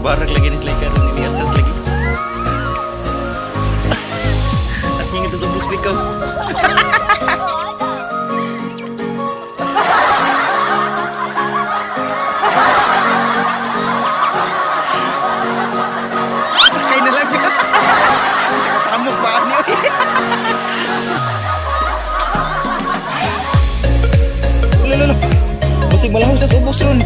Barak lagi di selika dan ini atas lagi. Aku ingin tutup bus kau. Kain lagi. Samuk banget nih. Lulu. Musik malah usah ubus run.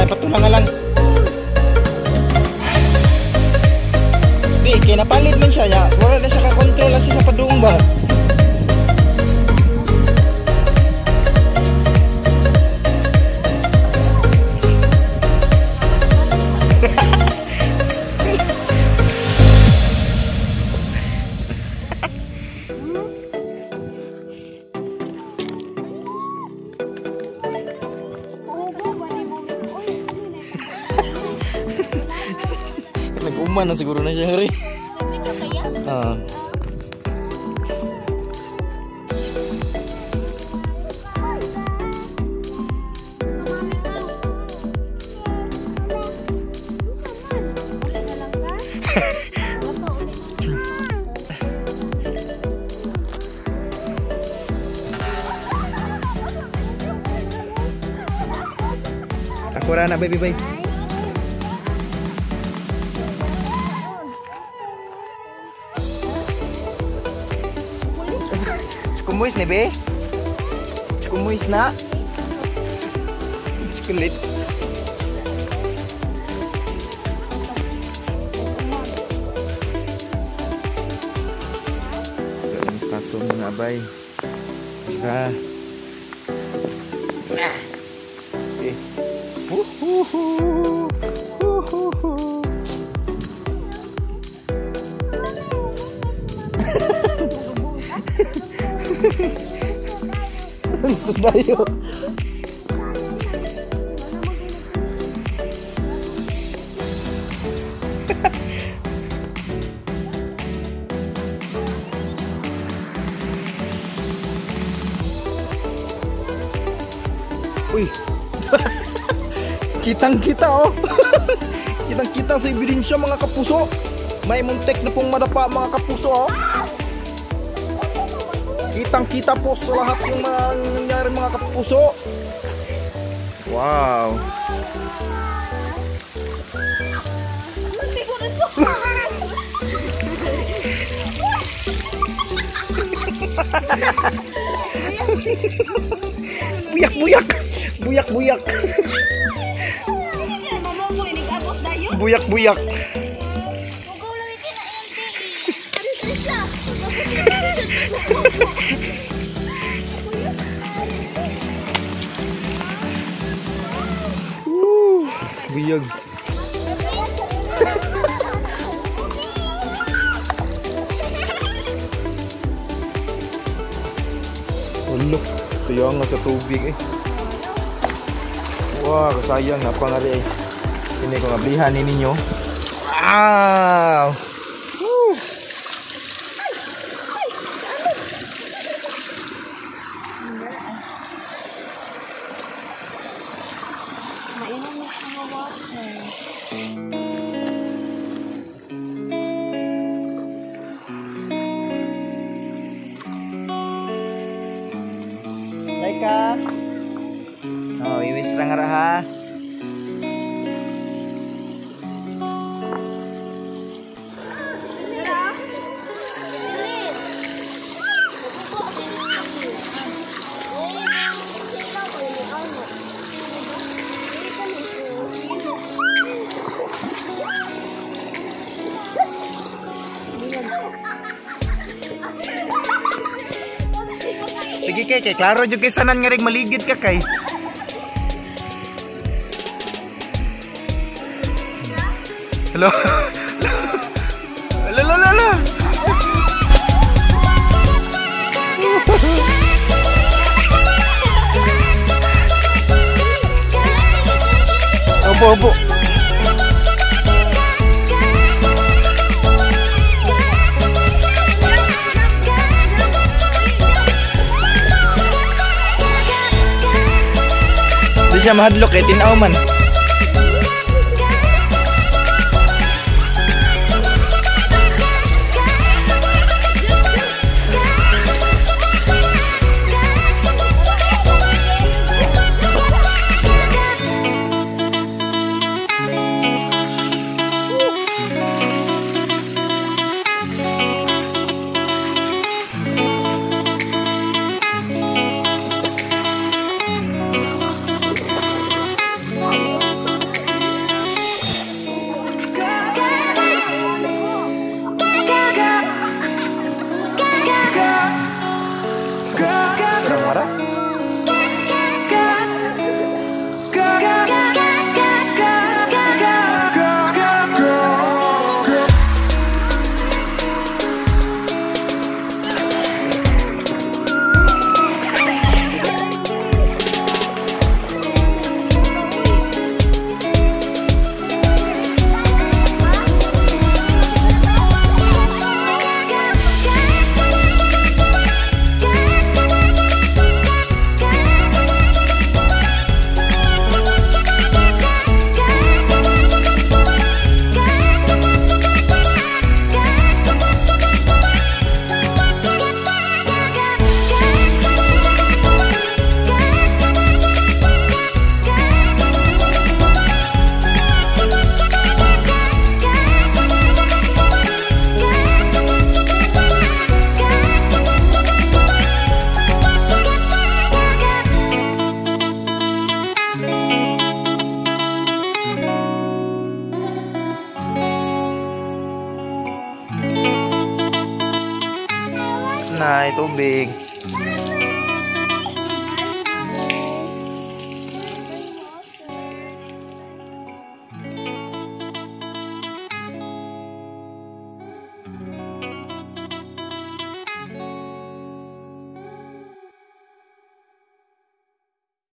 Patulang lang. Di, kaya napalit man siya ya. Wala na siya kakontrol kasi sa padung ba. Nag-uman na siguro na siya rin. Aku rana baby bye. Kumuis nih be, kumuis nak, kulit. Dalam kasur mengabai, nah, sudah yuk. Wih, kitang kita oh, kitang kita sa ebidensya mga kapuso. May muntek na pong madapa mga kapuso oh. Kitang kita po sa lahat yung mga nangyari mga kapuso. Wow. Buyak-buyak. Buyak-buyak. Buyak-buyak. Buyag. Ulok, sayang nga sa tubig eh. Wah, sayang nga pa nga rin eh. Ini ko nga blihan ninyo. Wow! Laika. Oh, iwis lang ha. Sige kay, klaro jud kay sanan nga rig maligid ka kay. Hello. Lala. Opo. siya mahadlok eh, tinaw man. Na, tubig.